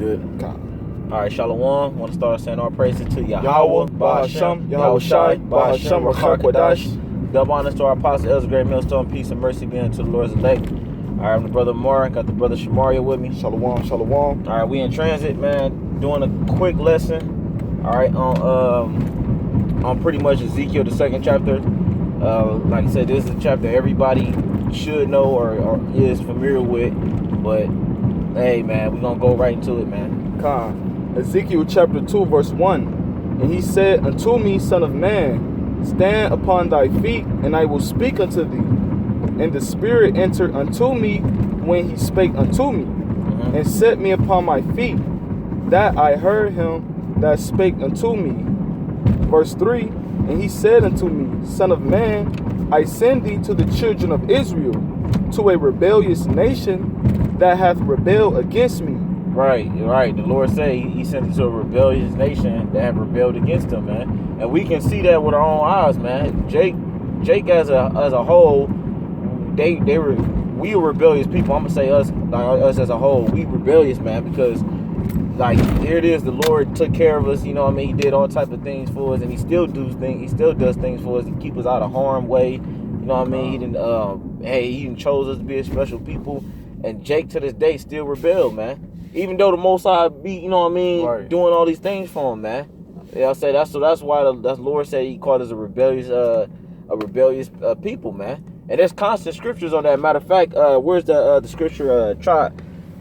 Good. All right, Shalom. Want to start saying our praises to Yahweh, Bahashem, Yahweh Shai, Bahashem, Rakha Kwadash. Double honors to our apostle, Elder Great Millstone. Peace and mercy be unto the Lord's elect. All right, I'm the brother Mark. Got the brother Shamaria with me. Shalom, shalom. All right, we in transit, man. Doing a quick lesson. All right, on pretty much Ezekiel, the second chapter. Like I said, this is a chapter everybody should know or is familiar with. But hey, man, we're gonna go right into it, man. Ezekiel chapter 2, verse 1. And he said unto me, Son of man, stand upon thy feet, and I will speak unto thee. And the Spirit entered unto me when he spake unto me, and set me upon my feet, that I heard him that spake unto me. Verse 3. And he said unto me, Son of man, I send thee to the children of Israel, to a rebellious nation that hath rebelled against me. Right. The Lord said he sent you to a rebellious nation that have rebelled against him, man. And we can see that with our own eyes, man. Jake as a whole, we were rebellious people. I'm gonna say us as a whole, we rebellious, man, because like here it is, the Lord took care of us, you know what I mean? He did all type of things for us, and he still does things for us. He keep us out of harm's way, you know what I mean? He didn't chose us to be a special people, and Jake to this day still rebelled, man. Even though the Most High be, you know what I mean, right, doing all these things for him, man. Yeah, I say that's why the Lord said he called us a rebellious people, man. And there's constant scriptures on that. Matter of fact, where's the scripture?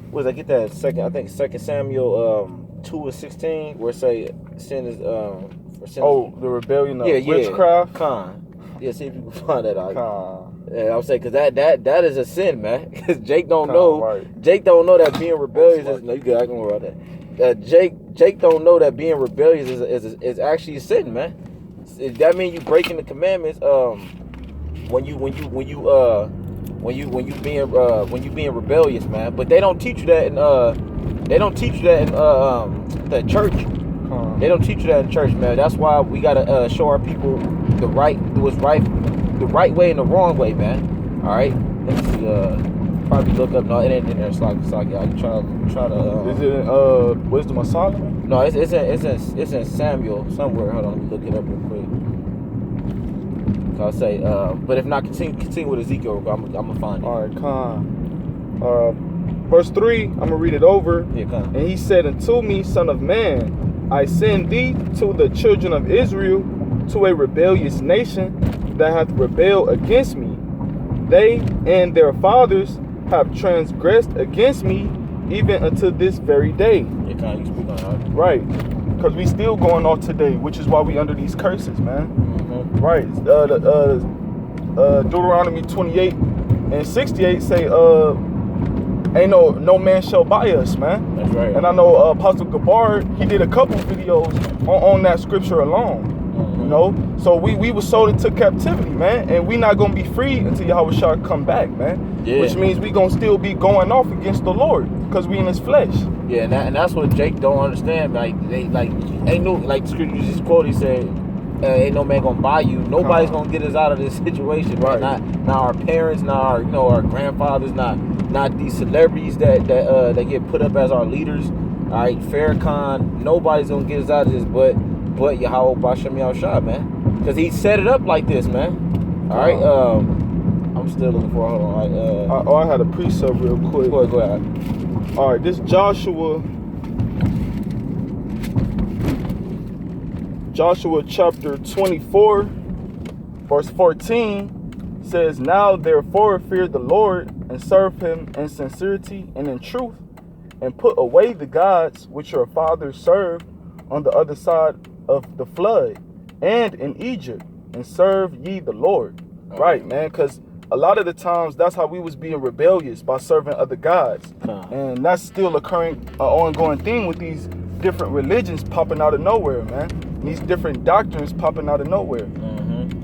Where's I get that second? I think 2 Samuel 2:16, where it say sin is for sin. Oh, the rebellion of witchcraft. Yeah, see if you can find that out. Yeah, I would say because that is a sin, man. Because Jake don't know. Right. Jake don't know that being rebellious is. No, you good. I can worry about that. Jake don't know that being rebellious is actually a sin, man. That means you breaking the commandments. When you being rebellious, man. But they don't teach you that in the church. They don't teach you that in church, man. That's why we gotta show our people the right way and the wrong way, man. All right. Let's see. Probably look up. No, it ain't in there. It's like I try to. Is it in Wisdom of Solomon? No, it's in Samuel somewhere. Hold on, let me look it up real quick. I'll say, but if not, continue with Ezekiel. I'm gonna find it. All right, verse 3. I'm gonna read it over. Yeah, And he said unto me, Son of man, I send thee to the children of Israel, to a rebellious nation that hath rebelled against me. They and their fathers have transgressed against me, even unto this very day. Yeah, you speak on that. Right, because we still going on today, which is why we under these curses, man. Right. Deuteronomy 28:68 say, ain't no man shall buy us, man. That's right. And I know Apostle Gabbard, he did a couple videos on that scripture alone. You know, so we were sold into captivity, man, and we not gonna be free until Yahweh shall come back, man. Yeah. Which means we gonna still be going off against the Lord because we in His flesh. Yeah, and that's what Jake don't understand. Ain't no, like the scripture just quoted. He said, ain't no man gonna buy you. Nobody's gonna get us out of this situation, right? Not our parents, not our grandfathers, not these celebrities that get put up as our leaders. All right, Farrakhan. Nobody's gonna get us out of this, but Yahweh Bashem Yahushua, man, because he set it up like this, man. All right, I'm still looking for. Hold on. I had a precept real quick. Go ahead. All right, this Joshua chapter 24, verse 14 says, Now therefore fear the Lord, and serve him in sincerity and in truth, and put away the gods which your fathers served on the other side of the flood and in Egypt, and serve ye the Lord. Right, man, because a lot of the times that's how we was being rebellious, by serving other gods. And that's still occurring, an ongoing thing with these different religions popping out of nowhere, man. These different doctrines popping out of nowhere.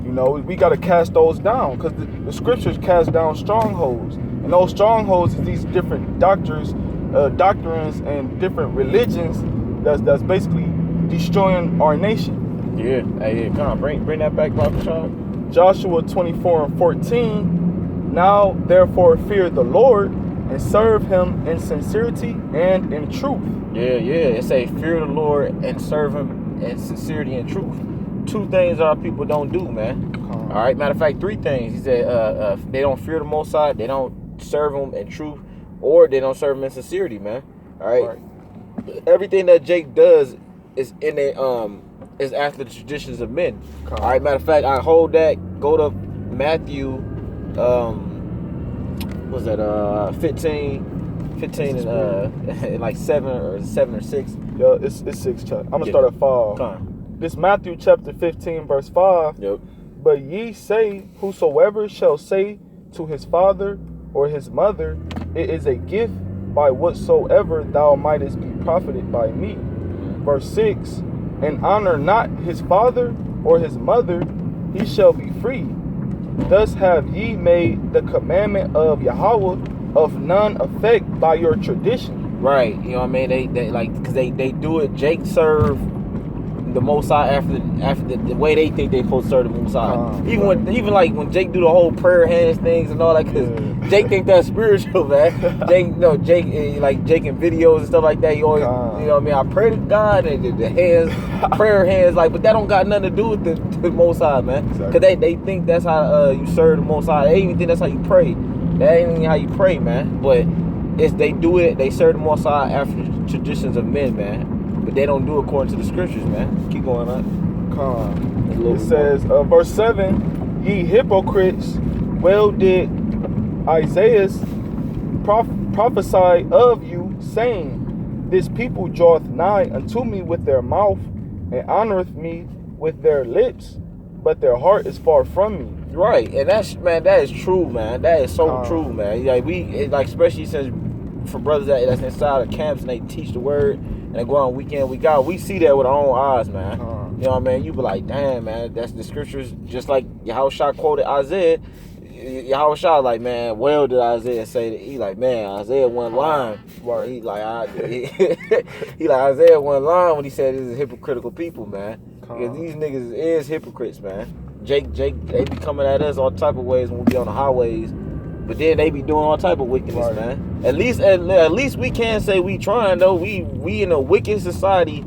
You know, we got to cast those down, because the scriptures cast down strongholds, and those strongholds is these different doctrines and different religions that's basically destroying our nation. Yeah, hey, come on, bring that back, Prophet Sean. Joshua 24:14. Now therefore fear the Lord, and serve him in sincerity and in truth. Yeah. It say fear the Lord and serve him in sincerity and truth. 2 things our people don't do, man. All right. Matter of fact, 3 things. He said they don't fear the Most High, they don't serve him in truth, or they don't serve him in sincerity, man. All right. Everything that Jake does is in a is after the traditions of men. All right. Matter of fact, I hold that. Go to Matthew. Was that 15 and like 7 or 6? Yeah, it's 6. I'm gonna start at 5. This Matthew chapter 15 verse 5. Yep. But ye say, whosoever shall say to his father or his mother, it is a gift by whatsoever thou mightest be profited by me. Verse 6. And honor not his father or his mother, he shall be free. Thus have ye made the commandment of Yahweh of none effect by your tradition. Right. You know what I mean? They like, because they do it. Jake serve the Most High after the way they think they supposed to serve the Most High. Even like when Jake do the whole prayer hands things and all that, because Jake think that's spiritual, man. Jake in videos and stuff like that. He always, you know what I mean? I pray to God and the hands, prayer hands, like, but that don't got nothing to do with the Most High, man. Because they think that's how you serve the Most High. They even think that's how you pray. That ain't even how you pray, man. But they do it. They serve the Most High after the traditions of men, man. But they don't do it according to the scriptures, man. Keep going on. It says, verse 7, ye hypocrites, well did Isaiah prophesy of you, saying, this people draweth nigh unto me with their mouth, and honoreth me with their lips, but their heart is far from me. Right, and that is true, man. That is so true, man. Like especially since for brothers that's inside of camps and they teach the word and they go on week in, week out, we see that with our own eyes, man. You know what I mean? You be like, damn, man, that's the scriptures. Just like Yahushua quoted Isaiah. Yahushua like, man, well did Isaiah say that? He like, man, Isaiah wasn't lying. Right. He like, he like Isaiah wasn't lying when he said this is hypocritical people, man. Because these niggas is hypocrites, man. Jake, they be coming at us all type of ways when we be on the highways, but then they be doing all type of wickedness, man. At least we can say we trying though. We in a wicked society.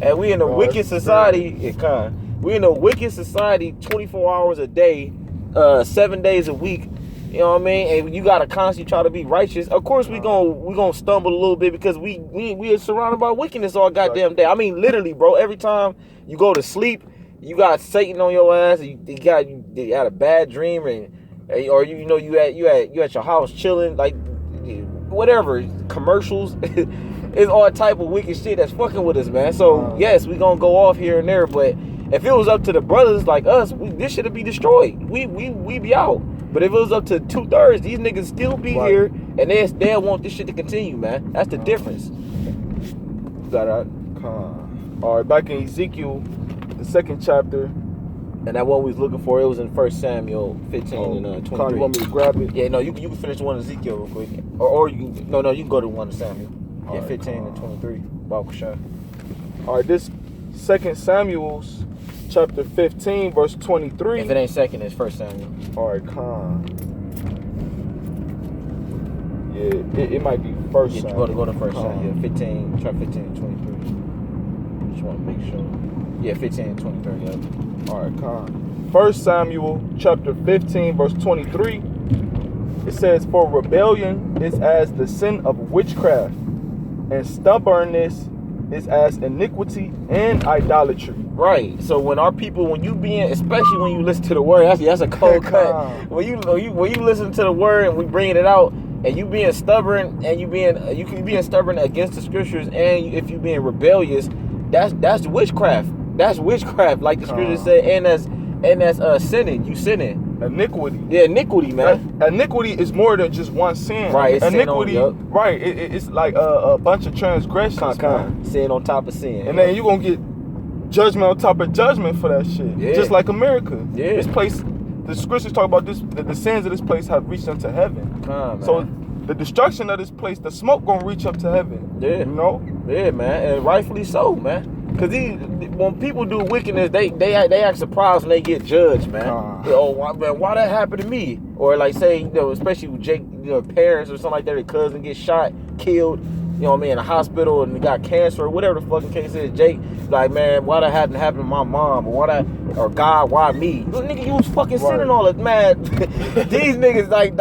And we in a wicked society. We in a wicked society. 24 hours a day, 7 days a week. You know what I mean? And you gotta constantly try to be righteous. Of course, we gonna stumble a little bit because we are surrounded by wickedness all goddamn day. I mean, literally, bro. Every time you go to sleep, you got Satan on your ass. You had a bad dream, or you at your house chilling, like whatever commercials. It's all type of wicked shit that's fucking with us, man. So yes, we gonna go off here and there, but if it was up to the brothers like us, this should be destroyed. We be out. But if it was up to 2/3, these niggas still be here, and they'll want this shit to continue, man. That's the difference. Got that? All right, back in Ezekiel, the 2nd chapter. And that one we was looking for, it was in 1 Samuel 15 and 23. You want me to grab it? Yeah, no, you can finish the one in Ezekiel real quick. Or you can, no, you can go to one in Samuel. Yeah, 15 and 23. Baruch. All right, this 2 Samuel's chapter 15, verse 23. If it ain't 2nd, it's 1 Samuel. All right, Yeah, it might be 1 Samuel. Go to 1 Samuel. 15, try 15 and 23. Just want to make sure. Yeah, 15 and 23, yeah. All right, 1 Samuel chapter 15, verse 23. It says, for rebellion is as the sin of witchcraft, and stubbornness is as iniquity and idolatry. Right. So when our people, especially when you listen to the word, that's a cold cut. When you listen to the word and we bringing it out, and you being stubborn, and you can be stubborn against the scriptures, and if you being rebellious, that's witchcraft. That's witchcraft, like the scriptures say, and that's sinning. You sinning. Iniquity. Yeah, iniquity, man. Iniquity is more than just one sin. Right. It's iniquity. Right. It's like a bunch of transgressions. Sin on top of sin. And then you gonna get judgment on top of judgment for that shit. Yeah. Just like America. Yeah. This place, the scriptures talk about this. The sins of this place have reached unto heaven. So the destruction of this place, the smoke gonna reach up to heaven. Yeah. You know. Yeah, man, and rightfully so, man. Cause when people do wickedness, they act surprised when they get judged, man. Why that happened to me? Or like say, especially with Jake, parents or something like that, their cousin gets shot, killed, in a hospital and they got cancer or whatever the fucking case is. Jake, like, man, why that hadn't happened to my mom? Or God, why me? Nigga, you was fucking sinning all that, man. These niggas like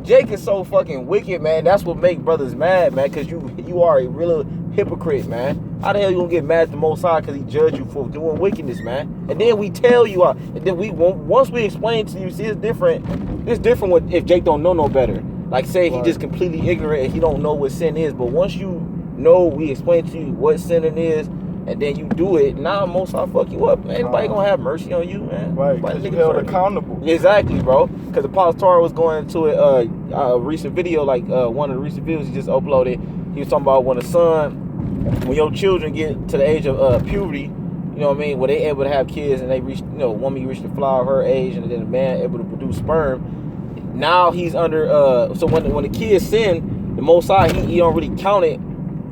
Jake is so fucking wicked, man. That's what make brothers mad, man. Cause you are a real hypocrite, man. How the hell you gonna get mad at the Most High because he judged you for doing wickedness, man? And then we tell you, and then once we explain to you, see, it's different. It's different if Jake don't know no better. Like say he just completely ignorant and he don't know what sin is. But once you know, we explain to you what sinning is, and then you do it. Now Most High fuck you up, man. Nobody gonna have mercy on you, man. Right, because you held accountable. Exactly, bro. Because Apostle Torah was going into a recent video, like one of the recent videos he just uploaded. He was talking about when when your children get to the age of puberty, where they able to have kids and they reach, woman reach the flower of her age, and then the man able to produce sperm. Now he's under. So when the kids sin, the Most High he don't really count it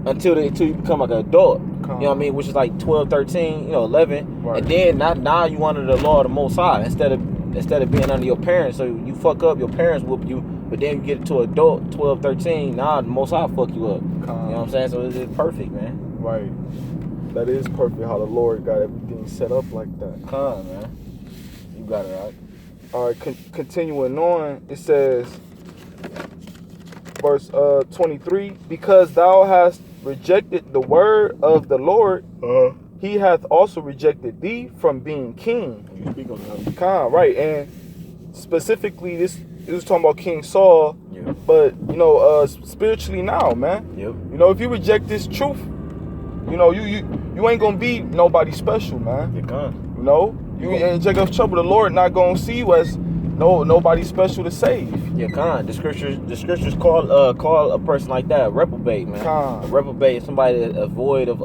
until you become like an adult. Which is like 12, 13, 11, and then now you under the law of the Most High instead of being under your parents. So you fuck up, your parents whoop you, but then you get to adult 12, 13. Now the Most High fuck you up. You know what I'm saying? So it's perfect, man. Right. That is perfect how the Lord got everything set up like that. Man. You got it right. All right. Continuing on, it says, verse 23, because thou hast rejected the word of the Lord, he hath also rejected thee from being king. You speak on that. Right. And specifically, this is talking about King Saul. Yeah. But spiritually now, man. Yep. If you reject this truth, you ain't gonna be nobody special, man. You can't. You in Jacob's trouble. The Lord not gonna see you as nobody special to save. Yeah, the scriptures call a person like that a reprobate, man. A reprobate is somebody that's void of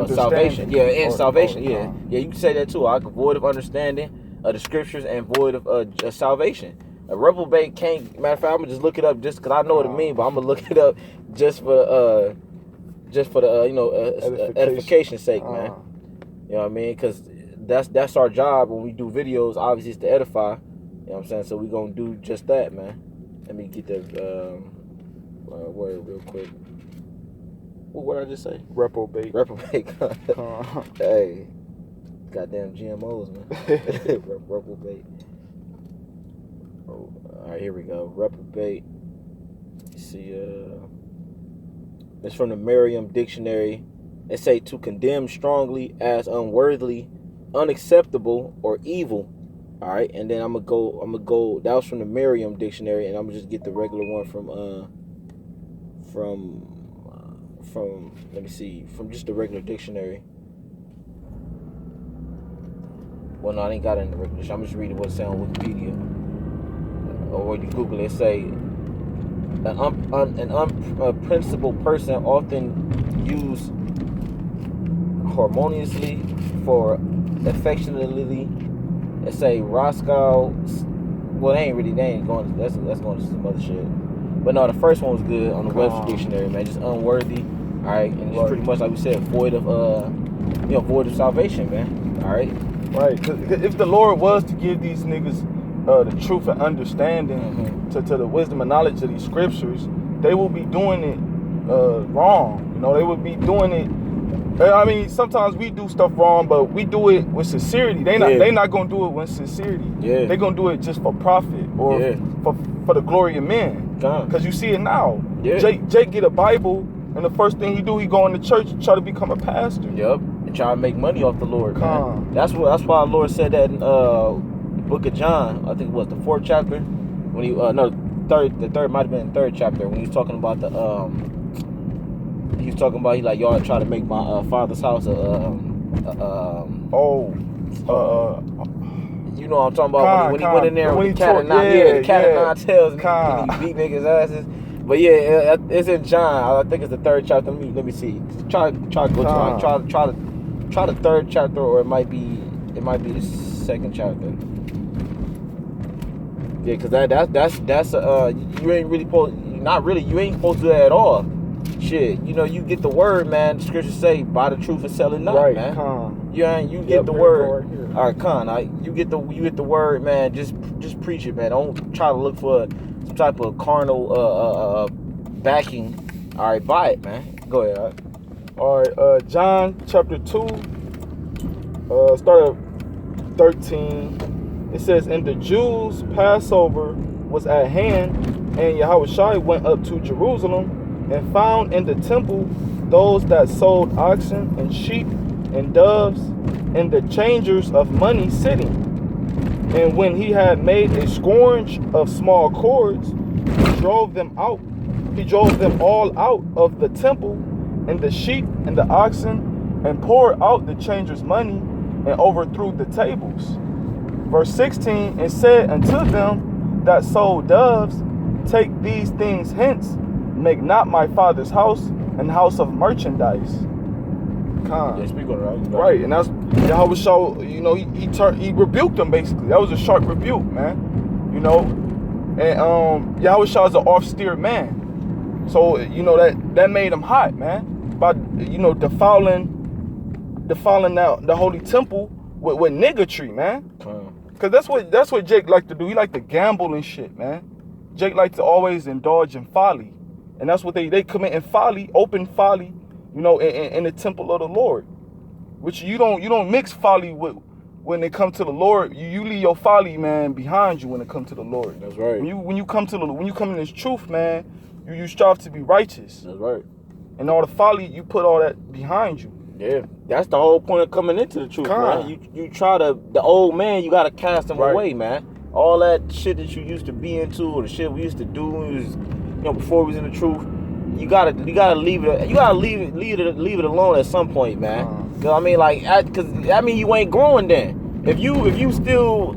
salvation. Yeah, and salvation. Yeah, you can say that too. Like void of understanding of the scriptures and void of salvation. A reprobate can't. Matter of fact, I'm gonna just look it up just because I know what it means, but I'm gonna look it up just for the edification's sake, man. You know what I mean? Because that's our job when we do videos. Obviously, it's to edify. You know what I'm saying? So we gonna do just that, man. Let me get that word real quick. What did I just say? Reprobate. Hey, goddamn GMOs, man. Reprobate. Oh, all right, here we go. Reprobate. You see, it's from the Merriam Dictionary. It say to condemn strongly as unworthy, unacceptable, or evil. All right, and then I'm gonna go. That was from the Merriam Dictionary, and I'm gonna just get the regular one from let me see, from just the regular dictionary. Well, no, I ain't got it in the regular dictionary. I'm just reading what it says on Wikipedia, or when you Google it, say an unprincipled person often used harmoniously for affectionately. They say Roscoe. Well, they ain't going. That's going to some other shit. But no, the first one was good on the Webster Dictionary, man. Just unworthy. All right, and it's pretty much like we said, void of void of salvation, man. All right. Right. Cause if the Lord was to give these niggas the truth and understanding to the wisdom and knowledge of these scriptures, they will be doing it wrong. They would be doing it. I mean, sometimes we do stuff wrong, but we do it with sincerity. They not gonna do it with sincerity. Yeah. They gonna do it just for profit or for the glory of men. Cause you see it now. Yeah. Jake get a Bible, and the first thing he do, he go into church and try to become a pastor. Yep. And try to make money off the Lord. Man. That's why the Lord said that in the book of John. I think it was the 4th chapter. When he the third might have been the 3rd chapter when he was talking about he was talking about y'all try to make my father's house you know what I'm talking about when he went in there with the cat and nine tails and he beat niggas' asses. But yeah, it's in John. I think it's the 3rd chapter. Let me see. Try to go try the 3rd chapter, or it might be the 2nd chapter. Yeah, cause that's you ain't really supposed. Not really. You ain't supposed to do that at all. shit, you know, you get the word, man. The scriptures say, buy the truth and sell it not, right, man. Con. You get the word. Right, all right, Con, you get the word, man. Just preach it, man. Don't try to look for some type of carnal backing. All right, buy it, man. Go ahead. All right, John chapter 2, start at 13. It says, and the Jews' Passover was at hand, and Yahushua went up to Jerusalem and found in the temple those that sold oxen and sheep and doves and the changers of money sitting. And when he had made a scourge of small cords, he drove them out. He drove them all out of the temple, and the sheep and the oxen, and poured out the changers' money, and overthrew the tables. Verse 16, and said unto them that sold doves, take these things hence, make not my father's house an house of merchandise. Yeah, speak on it, right, and that's Yahushua. You know, he rebuked them basically. That was a sharp rebuke, man. You know, and Yahushua is an austere man, so you know that made him hot, man. By defiling out the holy temple with niggotry, man. Cause that's what Jake like to do. He like to gamble and shit, man. Jake like to always indulge in folly, and that's what they commit in folly, open folly, you know, in the temple of the Lord. Which you don't mix folly with when it comes to the Lord. You leave your folly, man, behind you when it comes to the Lord. That's right. When you come in this truth, man, you strive to be righteous. That's right. And all the folly, you put all that behind you. Yeah, that's the whole point of coming into the truth, man. You try the old man, you gotta cast him away, man. All that shit that you used to be into, or the shit we used to do when we was, before we was in the truth, you gotta leave it. You gotta leave it alone at some point, man. Cause I mean, you ain't growing then. If you still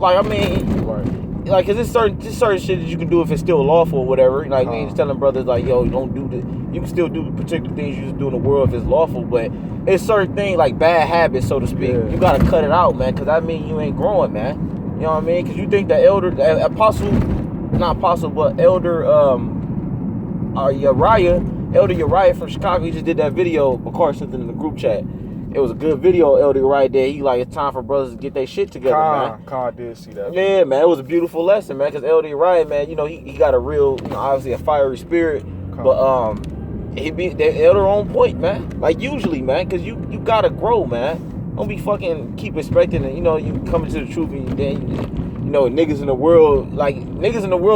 like, cause there's certain shit that you can do if it's still lawful or whatever. Like, we ain't just telling brothers like, yo, don't do this. You can still do particular things you just do in the world if it's lawful, but it's certain things like bad habits, so to speak. Yeah. You gotta cut it out, man, cause that mean you ain't growing, man. You know what I mean? Cause you think the elder Uriah from Chicago, he just did that video. Bakar sent it in the group chat. It was a good video, Elder Uriah did. He like, it's time for brothers to get their shit together, man. Khan did see that. Yeah, man, it was a beautiful lesson, man, because Elder Uriah, man, he got a real, obviously a fiery spirit, but he be the elder on point, man. Like usually, man, because you gotta grow, man. Don't be fucking keep expecting it. You coming to the truth and then niggas in the world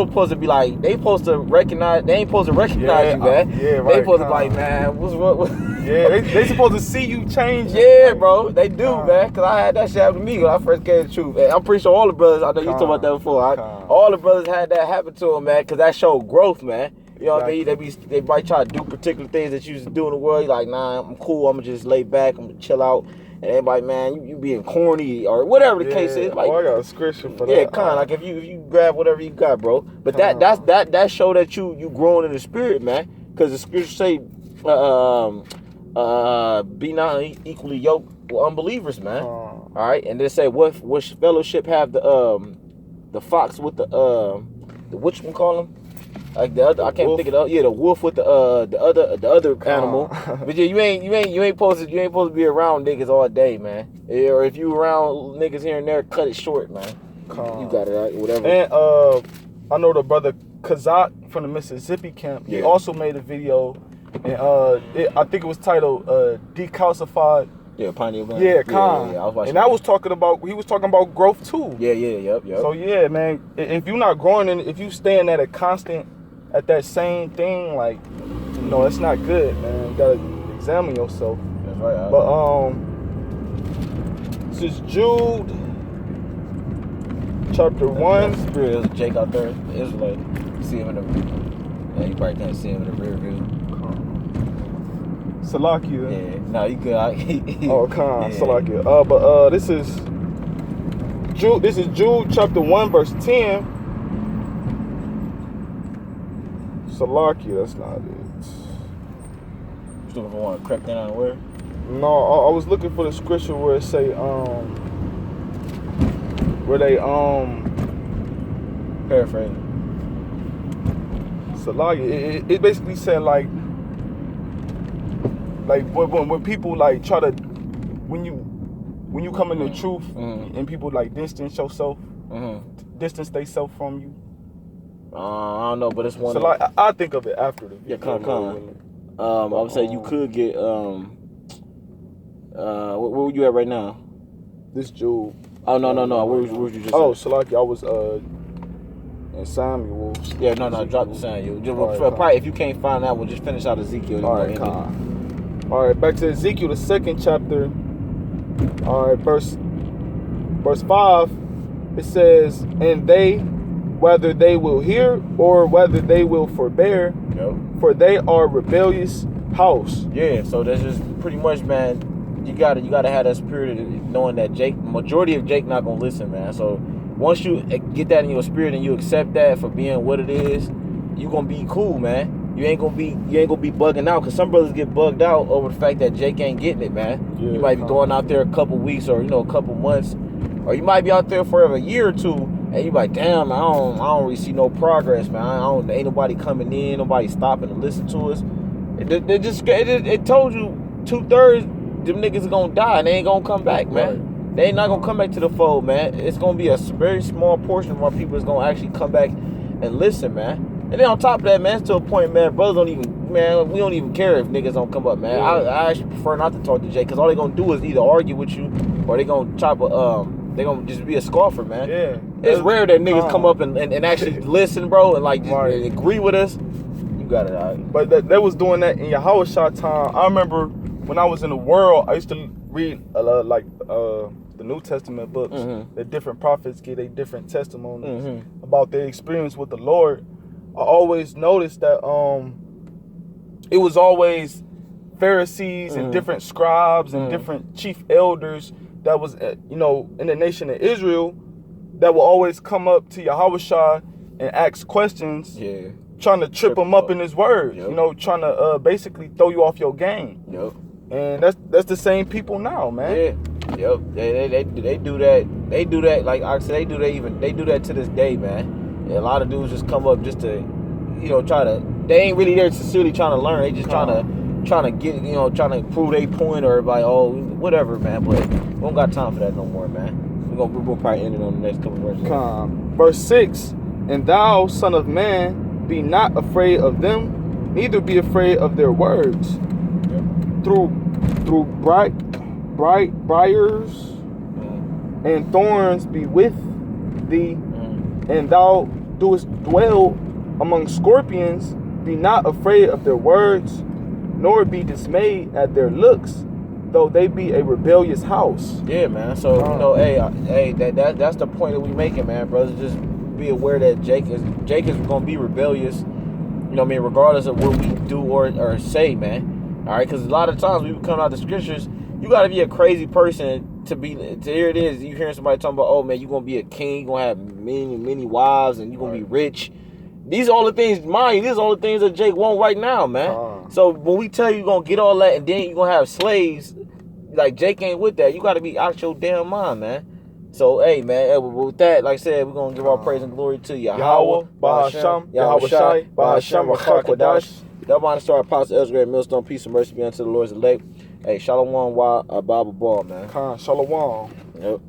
supposed to be like, they supposed to recognize. They ain't supposed to recognize you, man. Yeah, right. They supposed to be like, man, what? Yeah, they supposed to see you change. Yeah, bro, they do, man. Cause I had that shit happen to me when I first came to the truth. And I'm pretty sure all the brothers, I know you talked about that before. All the brothers had that happen to them, man. Cause that showed growth, man. You know what I mean? They might try to do particular things that you used to do in the world. You're like, nah, I'm cool. I'm gonna just lay back. I'm gonna chill out. And everybody, man, you being corny or whatever the case is. Like, I got a scripture for that. Yeah, like if you grab whatever you got, bro. But that show that you growing in the spirit, man. Because the scriptures say, be not equally yoked with unbelievers, man. All right, and they say what fellowship have the fox with the which one call them? Like the other, I can't think of the wolf with the other animal. But yeah, you ain't supposed to be around niggas all day, man. Or if you around niggas here and there, cut it short, man. You got it, right? Whatever. And I know the brother Kazak from the Mississippi camp. He also made a video, and I think it was titled "Decalcified." Yeah, Pioneer Land. Yeah, Khan. Yeah, I was watching. And he was talking about growth too. Yep. So yeah, man, if you're not growing, if you staying at that same thing, like, it's not good, man. You gotta examine yourself. That's right. But this is Jude chapter 1. There's Jake out there, the Israelite. See him in the. Yeah, you probably can't see him in the rear view. Salakia. Yeah, no, you good. Khan, Salakia. But this is Jude chapter 1 verse 10. Salakia, that's not it. You still want to crack down on where? No, I was looking for the scripture where it say where they paraphrasing. Salakia. It basically said like Like when people like try to, when you come in the truth and people like distance yourself, distance they self from you. I don't know, but it's one. So like I think of it after the video. Yeah, I would say you could get where were you at right now? This Jude. Oh no. Where was you just? Oh, so like I was in Samuel. Yeah, no, drop the Samuel. Probably if you can't find that one, just finish out Ezekiel. All right, back to Ezekiel, the 2nd chapter. All right, verse 5. It says, "And they, whether they will hear or whether they will forbear, for they are rebellious house." Yeah, so that's just pretty much, man. You gotta have that spirit of knowing that majority of Jake not gonna listen, man. So once you get that in your spirit and you accept that for being what it is, you gonna be cool, man. You ain't gonna be bugging out, because some brothers get bugged out over the fact that Jake ain't getting it, man. Yeah, you might be going out there a couple weeks or a couple months, or you might be out there for a year or two, and you like, damn, I don't really see no progress, man. Ain't nobody coming in, nobody stopping to listen to us. It told you 2/3 them niggas are gonna die and they ain't gonna come back, man. Right. They ain't not gonna come back to the fold, man. It's gonna be a very small portion of our people is gonna actually come back and listen, man. And then on top of that, man, it's to a point, man, brothers don't even, man, we don't even care if niggas don't come up, man. Yeah. I actually prefer not to talk to Jay, because all they gonna do is either argue with you or they gonna they gonna just be a scoffer, man. Yeah. It's rare that niggas come up and actually listen, bro, and like just agree with us. You got it, all right. But they was doing that in Yahushua time. I remember when I was in the world, I used to read the New Testament books. The different prophets give their different testimonies about their experience with the Lord. I always noticed that it was always Pharisees and different scribes and different chief elders that was in the nation of Israel that will always come up to Yahushua and ask questions. Yeah. Trying to trip him up in his word. Yep. Trying to basically throw you off your game. Yep. And that's the same people now, man. Yeah. Yep. They do that. They do that, like I said, they do that to this day, man. And a lot of dudes just come up just to, try to, they ain't really there sincerely trying to learn. They just trying to get, trying to prove their point, or like, whatever, man. But we don't got time for that no more, man. We're gonna probably end it on the next couple verses. Verse 6, "And thou, son of man, be not afraid of them, neither be afraid of their words. Through briars and thorns be with thee, and thou doest dwell among scorpions. Be not afraid of their words, nor be dismayed at their looks, though they be a rebellious house." Yeah, man. So that's the point that we making, man, brothers. Just be aware that Jake is gonna be rebellious. Regardless of what we do or say, man. All right, because a lot of times we come out the scriptures, you got to be a crazy person to hear it is. You hearing somebody talking about, oh man, you gonna be a king, you gonna have many wives, and you gonna be rich. These are all the things, these are all the things that Jake want right now, man. So when we tell you gonna get all that and then you gonna have slaves, like Jake ain't with that. You got to be out your damn mind, man. So, hey, man, with that, like I said, we're going to give our praise and glory to Yahweh, Bahasham, Yahweh Shai, Bahasham, Rachakwadash. That mind star Apostle Ezra and Millstone, peace and mercy be unto the Lord's elect. Hey, Shalom, Bible Ball, man. Shalom. Yep.